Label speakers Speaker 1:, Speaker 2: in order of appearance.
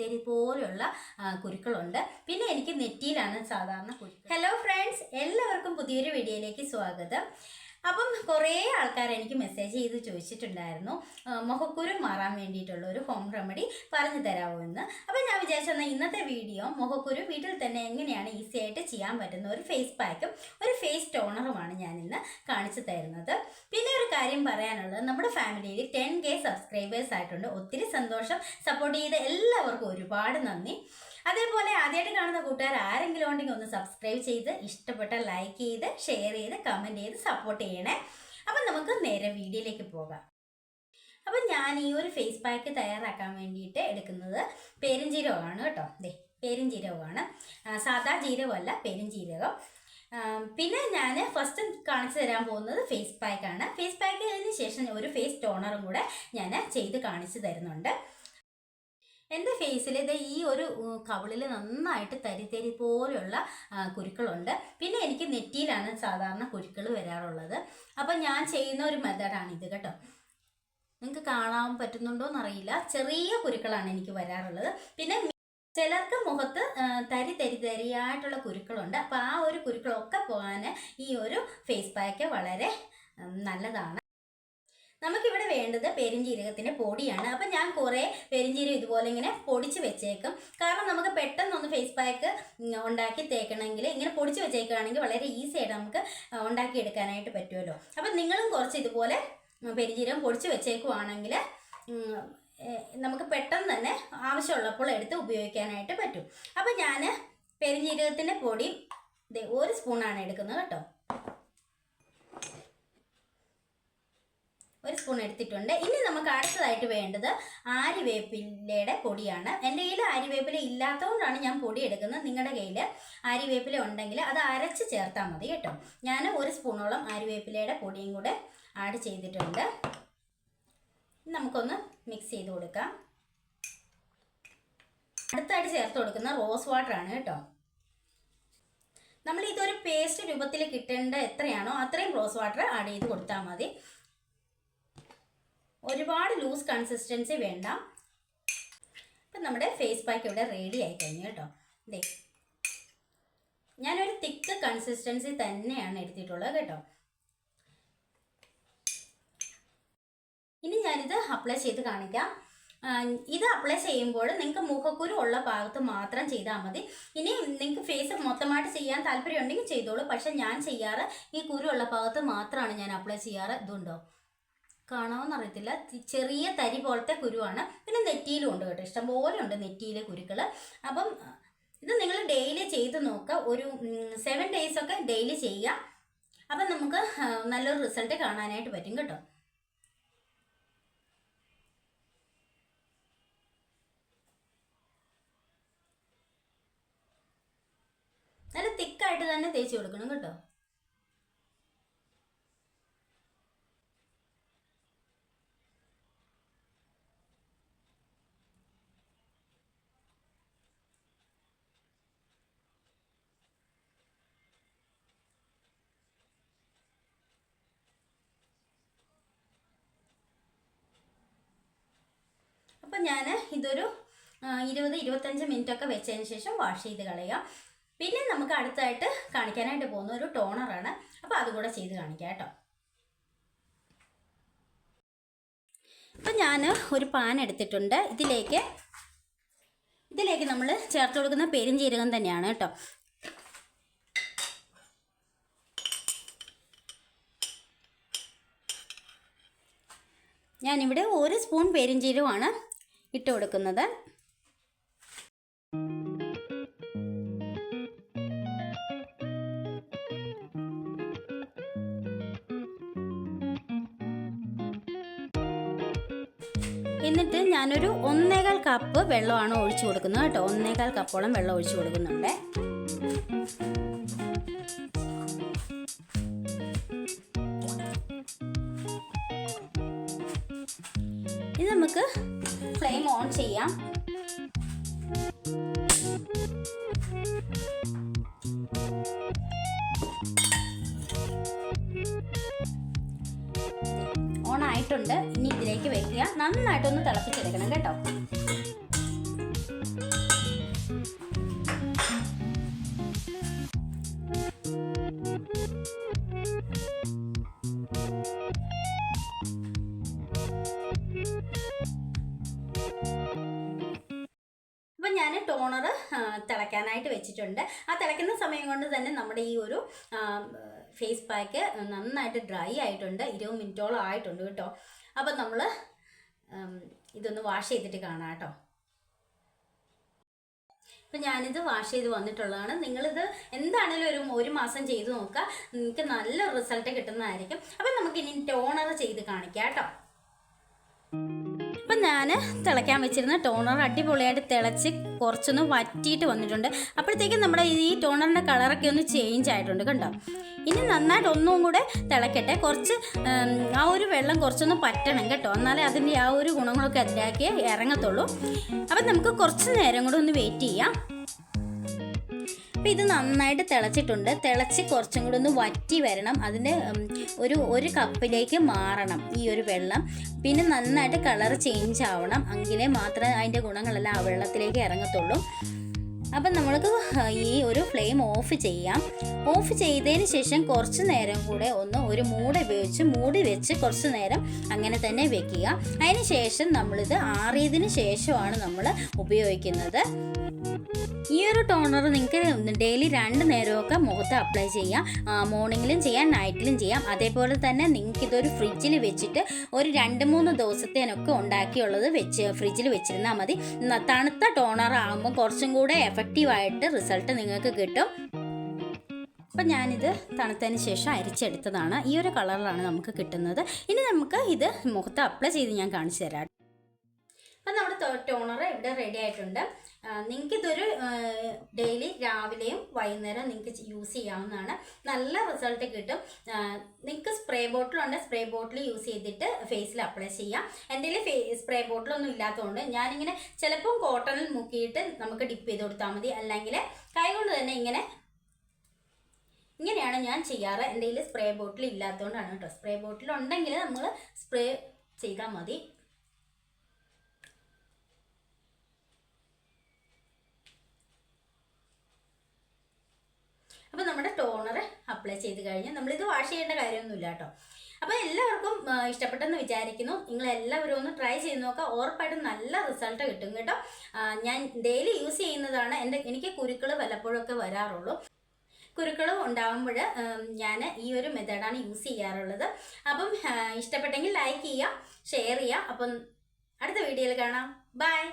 Speaker 1: തരി പോലെയുള്ള കുരുക്കളുണ്ട്. പിന്നെ എനിക്ക് നെറ്റിയിലാണ് സാധാരണ കുരുക്കൾ. ഹലോ ഫ്രണ്ട്സ്, എല്ലാവർക്കും പുതിയൊരു വീഡിയോയിലേക്ക് സ്വാഗതം. അപ്പം കുറേ ആൾക്കാർ എനിക്ക് മെസ്സേജ് ചെയ്ത് ചോദിച്ചിട്ടുണ്ടായിരുന്നു മുഖക്കുരു മാറാൻ വേണ്ടിയിട്ടുള്ള ഒരു ഹോം റെമഡി പറഞ്ഞു തരാമോ എന്ന്. അപ്പം ഞാൻ വിചാരിച്ചെന്നാൽ ഇന്നത്തെ വീഡിയോ മുഖക്കുരു വീട്ടിൽ തന്നെ എങ്ങനെയാണ് ഈസി ആയിട്ട് ചെയ്യാൻ പറ്റുന്ന ഒരു ഫേസ് പാക്കും ഒരു ഫേസ് ടോണറുമാണ് ഞാൻ ഇന്ന് കാണിച്ചു തരുന്നത്. പിന്നെ ഒരു കാര്യം പറയാനുള്ളത്, നമ്മുടെ ഫാമിലിയിൽ 10K സബ്സ്ക്രൈബേഴ്സ് ആയിട്ടുണ്ട്. ഒത്തിരി സന്തോഷം. സപ്പോർട്ട് ചെയ്ത എല്ലാവർക്കും ഒരുപാട് നന്ദി. അതേപോലെ ആദ്യമായിട്ട് കാണുന്ന കൂട്ടുകാർ ആരെങ്കിലും ഉണ്ടെങ്കിൽ ഒന്ന് സബ്സ്ക്രൈബ് ചെയ്ത് ഇഷ്ടപ്പെട്ട ലൈക്ക് ചെയ്ത് ഷെയർ ചെയ്ത് കമൻറ്റ് ചെയ്ത് സപ്പോർട്ട് ചെയ്യണേ. അപ്പം നമുക്ക് നേരെ വീഡിയോയിലേക്ക് പോകാം. അപ്പം ഞാൻ ഈ ഒരു ഫേസ് പാക്ക് തയ്യാറാക്കാൻ വേണ്ടിയിട്ട് എടുക്കുന്നത് പെരുംജീരകമാണ് കേട്ടോ. പെരുംജീരകമാണ്, സാധാ ജീരകമല്ല, പെരുംജീരകം. പിന്നെ ഞാൻ ഫസ്റ്റ് കാണിച്ചു തരാൻ പോകുന്നത് ഫേസ് പാക്കാണ്. ഫേസ് പാക്കിന് ശേഷം ഒരു ഫേസ് ടോണറും കൂടെ ഞാൻ ചെയ്ത് കാണിച്ചു തരുന്നുണ്ട്. എൻ്റെ ഫേസിൽ ഈ ഒരു കവിളിൽ നന്നായിട്ട് തരി പോലെയുള്ള കുരുക്കളുണ്ട്. പിന്നെ എനിക്ക് നെറ്റിയിലാണ് സാധാരണ കുരുക്കൾ വരാറുള്ളത്. അപ്പം ഞാൻ ചെയ്യുന്ന ഒരു മെത്തേഡാണിത് കേട്ടോ. നിങ്ങൾക്ക് കാണാൻ പറ്റുന്നുണ്ടോ എന്നറിയില്ല, ചെറിയ കുരുക്കളാണ് എനിക്ക് വരാറുള്ളത്. പിന്നെ ചിലർക്ക് മുഖത്ത് തരിയായിട്ടുള്ള കുരുക്കളുണ്ട്. അപ്പോൾ ആ ഒരു കുരുക്കളൊക്കെ പോകാൻ ഈ ഒരു ഫേസ് പാക്ക് വളരെ നല്ലതാണ്. നമുക്കിവിടെ വേണ്ടത് പെരുംജീരകത്തിൻ്റെ പൊടിയാണ്. അപ്പം ഞാൻ കുറേ പെരുംജീരകം ഇതുപോലെ ഇങ്ങനെ പൊടിച്ച് വെച്ചേക്കും. കാരണം നമുക്ക് പെട്ടെന്നൊന്ന് ഫേസ് പാക്ക് ഉണ്ടാക്കി തേക്കണമെങ്കിൽ ഇങ്ങനെ പൊടിച്ച് വെച്ചേക്കുകയാണെങ്കിൽ വളരെ ഈസി ആയിട്ട് നമുക്ക് ഉണ്ടാക്കിയെടുക്കാനായിട്ട് പറ്റുമല്ലോ. അപ്പം നിങ്ങളും കുറച്ച് ഇതുപോലെ പെരുംജീരകം പൊടിച്ച് വെച്ചേക്കുവാണെങ്കിൽ നമുക്ക് പെട്ടെന്ന് തന്നെ ആവശ്യമുള്ളപ്പോൾ എടുത്ത് ഉപയോഗിക്കാനായിട്ട് പറ്റും. അപ്പം ഞാൻ പെരുംജീരകത്തിൻ്റെ പൊടി 1 സ്പൂണാണ് എടുക്കുന്നത് കേട്ടോ. 1 സ്പൂൺ എടുത്തിട്ടുണ്ട്. ഇനി നമുക്ക് അടുത്തതായിട്ട് വേണ്ടത് ആര്യവേപ്പിലയുടെ പൊടിയാണ്. എൻ്റെ കയ്യിൽ ആര്യവേപ്പില ഇല്ലാത്തതുകൊണ്ടാണ് ഞാൻ പൊടി എടുക്കുന്നത്. നിങ്ങളുടെ കയ്യിൽ ആര്യവേപ്പില ഉണ്ടെങ്കിൽ അത് അരച്ച് ചേർത്താൽ മതി കേട്ടോ. ഞാൻ 1 സ്പൂണോളം ആര്യവേപ്പിലയുടെ പൊടിയും കൂടെ ആഡ് ചെയ്തിട്ടുണ്ട്. നമുക്കൊന്ന് മിക്സ് ചെയ്ത് കൊടുക്കാം. അടുത്തായിട്ട് ചേർത്ത് കൊടുക്കുന്ന റോസ് വാട്ടറാണ് കേട്ടോ. നമ്മൾ ഇതൊരു പേസ്റ്റ് രൂപത്തിൽ കിട്ടേണ്ട എത്രയാണോ അത്രയും റോസ് വാട്ടർ ആഡ് ചെയ്ത് കൊടുത്താൽ മതി. ഒരുപാട് ലൂസ് കൺസിസ്റ്റൻസി വേണ്ട. അപ്പം നമ്മുടെ ഫേസ് പാക്ക് ഇവിടെ റെഡി ആയി കഴിഞ്ഞു കേട്ടോ. ഞാനൊരു തിക്ക് കൺസിസ്റ്റൻസി തന്നെയാണ് എടുത്തിട്ടുള്ളത് കേട്ടോ. ഇനി ഞാനിത് അപ്ലൈ ചെയ്ത് കാണിക്കാം. ഇത് അപ്ലൈ ചെയ്യുമ്പോൾ നിങ്ങൾക്ക് മുഖക്കുരു ഉള്ള ഭാഗത്ത് മാത്രം ചെയ്താൽ മതി. ഇനി നിങ്ങൾക്ക് ഫേസ് മൊത്തമായിട്ട് ചെയ്യാൻ താല്പര്യം ഉണ്ടെങ്കിൽ ചെയ്തോളൂ. പക്ഷെ ഞാൻ ചെയ്യാറ് ഈ കുരു ഉള്ള ഭാഗത്ത് മാത്രമാണ് ഞാൻ അപ്ലൈ ചെയ്യാറ്. ഇതുണ്ടോ, കാണാമെന്ന് അറിയത്തില്ല, ചെറിയ തരി പോലത്തെ കുരുവാണ്. പിന്നെ നെറ്റിയിലും ഉണ്ട് കേട്ടോ, ഇഷ്ടംപോലെ ഉണ്ട് നെറ്റിയിലെ കുരുക്കൾ. അപ്പം ഇത് നിങ്ങൾ ഡെയിലി ചെയ്ത് നോക്കുക. ഒരു 7 days ഒക്കെ ഡെയിലി ചെയ്യുക. അപ്പം നമുക്ക് നല്ലൊരു റിസൾട്ട് കാണാനായിട്ട് പറ്റും കേട്ടോ. നല്ല തിക്കായിട്ട് തന്നെ തേച്ച് കൊടുക്കണം കേട്ടോ. അപ്പം ഞാൻ ഇതൊരു 20-25 മിനിറ്റൊക്കെ വെച്ചതിന് ശേഷം വാഷ് ചെയ്ത് കളയാം. പിന്നെ നമുക്ക് അടുത്തായിട്ട് കാണിക്കാനായിട്ട് പോകുന്ന ഒരു ടോണറാണ്. അപ്പോൾ അതുകൂടെ ചെയ്ത് കാണിക്കാം കേട്ടോ. അപ്പം ഞാൻ ഒരു പാൻ എടുത്തിട്ടുണ്ട്. ഇതിലേക്ക് നമ്മൾ ചേർത്ത് കൊടുക്കുന്ന പെരുംജീരകം തന്നെയാണ് കേട്ടോ. ഞാനിവിടെ 1 സ്പൂൺ പെരുംജീരകമാണ് ഇട്ട് കൊടുക്കുന്നത്. എന്നിട്ട് ഞാനൊരു 1.25 കപ്പ് വെള്ളമാണ് ഒഴിച്ചു കൊടുക്കുന്നത് കേട്ടോ. 1.25 കപ്പോളം വെള്ളം ഒഴിച്ചു കൊടുക്കുന്നുണ്ട്. ഇനി നമുക്ക് ഫ്ലെയിം ഓൺ ചെയ്യാം. ഓണായിട്ടുണ്ട്. ഇനി ഇതിലേക്ക് വെക്കുക. നന്നായിട്ടൊന്ന് തിളപ്പിച്ചെടുക്കണം കേട്ടോ. ഞാൻ ടോണർ തിളയ്ക്കാനായിട്ട് വെച്ചിട്ടുണ്ട്. ആ തിളയ്ക്കുന്ന സമയം കൊണ്ട് തന്നെ നമ്മുടെ ഈ ഒരു ഫേസ് പാക്ക് നന്നായിട്ട് ഡ്രൈ ആയിട്ടുണ്ട്. 20 മിനിറ്റോളം ആയിട്ടുണ്ട് കേട്ടോ. അപ്പം നമ്മൾ ഇതൊന്ന് വാഷ് ചെയ്തിട്ട് കാണാം കേട്ടോ. അപ്പം ഞാനിത് വാഷ് ചെയ്ത് വന്നിട്ടുള്ളതാണ്. നിങ്ങളിത് എന്താണെങ്കിലും ഒരു മാസം ചെയ്ത് നോക്കുക, നിങ്ങൾക്ക് നല്ല റിസൾട്ട് കിട്ടുന്നതായിരിക്കും. അപ്പം നമുക്കിനി ടോണർ ചെയ്ത് കാണിക്കാം കേട്ടോ. അപ്പം ഞാൻ തിളയ്ക്കാൻ വെച്ചിരുന്ന ടോണർ അടിപൊളിയായിട്ട് തിളച്ച് കുറച്ചൊന്ന് വറ്റിയിട്ട് വന്നിട്ടുണ്ട്. അപ്പോഴത്തേക്കും നമ്മുടെ ഈ ടോണറിൻ്റെ കളറൊക്കെ ഒന്ന് ചേഞ്ച് ആയിട്ടുണ്ട് കണ്ടോ. ഇനി നന്നായിട്ട് ഒന്നും കൂടെ തിളക്കട്ടെ. കുറച്ച് ആ ഒരു വെള്ളം കുറച്ചൊന്ന് പറ്റണം കേട്ടോ, എന്നാലേ അതിൻ്റെ ആ ഒരു ഗുണങ്ങളൊക്കെ അതിലേക്ക് ഇറങ്ങത്തുള്ളൂ. അപ്പം നമുക്ക് കുറച്ച് നേരം കൂടെ ഒന്ന് വെയിറ്റ് ചെയ്യാം. അപ്പം ഇത് നന്നായിട്ട് തിളച്ചിട്ടുണ്ട്. തിളച്ച് കുറച്ചും കൂടെ ഒന്ന് വറ്റി വരണം. അതിൻ്റെ ഒരു കപ്പിലേക്ക് മാറണം ഈ ഒരു വെള്ളം. പിന്നെ നന്നായിട്ട് കളർ ചേഞ്ച് ആവണം, എങ്കിലേ മാത്രമേ അതിൻ്റെ ഗുണങ്ങളെല്ലാം ആ വെള്ളത്തിലേക്ക് ഇറങ്ങത്തുള്ളൂ. അപ്പം നമ്മൾക്ക് ഈ ഒരു ഫ്ലെയിം ഓഫ് ചെയ്യാം. ഓഫ് ചെയ്തതിന് ശേഷം കുറച്ച് നേരം കൂടെ ഒരു മൂടി ഉപയോഗിച്ച് മൂടി വെച്ച് കുറച്ച് നേരം അങ്ങനെ തന്നെ വെക്കുക. അതിന് ശേഷം നമ്മളിത് ആറിയതിന് ശേഷമാണ് നമ്മൾ ഉപയോഗിക്കുന്നത്. ഈ ഒരു ടോണർ നിങ്ങൾക്ക് ഡെയിലി 2 നേരമൊക്കെ മുഖത്ത് അപ്ലൈ ചെയ്യാം. മോർണിംഗിലും ചെയ്യാം, നൈറ്റിലും ചെയ്യാം. അതേപോലെ തന്നെ നിങ്ങൾക്ക് ഇതൊരു ഫ്രിഡ്ജിൽ വെച്ചിട്ട് ഒരു 2-3 ദിവസത്തേനൊക്കെ ഉണ്ടാക്കിയുള്ളത് ഫ്രിഡ്ജിൽ വെച്ചിരുന്നാൽ മതി. തണുത്ത ടോണർ ആകുമ്പോൾ കുറച്ചും കൂടെ എഫക്റ്റീവായിട്ട് റിസൾട്ട് നിങ്ങൾക്ക് കിട്ടും. അപ്പം ഞാനിത് തണുത്തതിന് ശേഷം അരിച്ചെടുത്തതാണ്. ഈ ഒരു കളറിലാണ് നമുക്ക് കിട്ടുന്നത്. ഇനി നമുക്ക് ഇത് മുഖത്ത് അപ്ലൈ ചെയ്ത് ഞാൻ കാണിച്ചു തരാം. അപ്പം നമ്മുടെ ടോണർ ഇവിടെ റെഡി ആയിട്ടുണ്ട്. നിങ്ങൾക്കിതൊരു ഡെയിലി രാവിലെയും വൈകുന്നേരം നിങ്ങൾക്ക് യൂസ് ചെയ്യാവുന്നതാണ്. നല്ല റിസൾട്ട് കിട്ടും. നിങ്ങൾക്ക് സ്പ്രേ ബോട്ടിലുണ്ട്, സ്പ്രേ ബോട്ടിൽ യൂസ് ചെയ്തിട്ട് ഫേസിൽ അപ്ലൈ ചെയ്യാം. എൻ്റെ കയ്യിൽ സ്പ്രേ ബോട്ടിലൊന്നും ഇല്ലാത്തതുകൊണ്ട് ഞാനിങ്ങനെ ചിലപ്പം കോട്ടണിൽ മുക്കിയിട്ട് നമുക്ക് ഡിപ്പ് ചെയ്ത് കൊടുത്താൽ മതി, അല്ലെങ്കിൽ കൈകൊണ്ട് തന്നെ ഇങ്ങനെയാണ് ഞാൻ ചെയ്യാറ്. എൻ്റെ കയ്യിൽ സ്പ്രേ ബോട്ടിൽ ഇല്ലാത്തതുകൊണ്ടാണ് കേട്ടോ. സ്പ്രേ ബോട്ടിൽ ഉണ്ടെങ്കിൽ നമ്മൾ സ്പ്രേ ചെയ്താൽ മതി. അപ്പോൾ നമ്മുടെ ടോണർ അപ്ലൈ ചെയ്ത് കഴിഞ്ഞ് നമ്മളിത് വാഷ് ചെയ്യേണ്ട കാര്യമൊന്നുമില്ല കേട്ടോ. അപ്പോൾ എല്ലാവർക്കും ഇഷ്ടപ്പെട്ടെന്ന് വിചാരിക്കുന്നു. നിങ്ങളെല്ലാവരും ഒന്ന് ട്രൈ ചെയ്ത് നോക്കുക. ഉറപ്പായിട്ടും നല്ല റിസൾട്ട് കിട്ടും കേട്ടോ. ഞാൻ ഡെയിലി യൂസ് ചെയ്യുന്നതാണ്. എനിക്ക് കുരുക്കൾ വല്ലപ്പോഴൊക്കെ വരാറുള്ളൂ. കുരുക്കൾ ഉണ്ടാകുമ്പോൾ ഞാൻ ഈ ഒരു മെത്തേഡാണ് യൂസ് ചെയ്യാറുള്ളത്. അപ്പം ഇഷ്ടപ്പെട്ടെങ്കിൽ ലൈക്ക് ചെയ്യുക, ഷെയർ ചെയ്യുക. അപ്പം അടുത്ത വീഡിയോയിൽ കാണാം. ബൈ.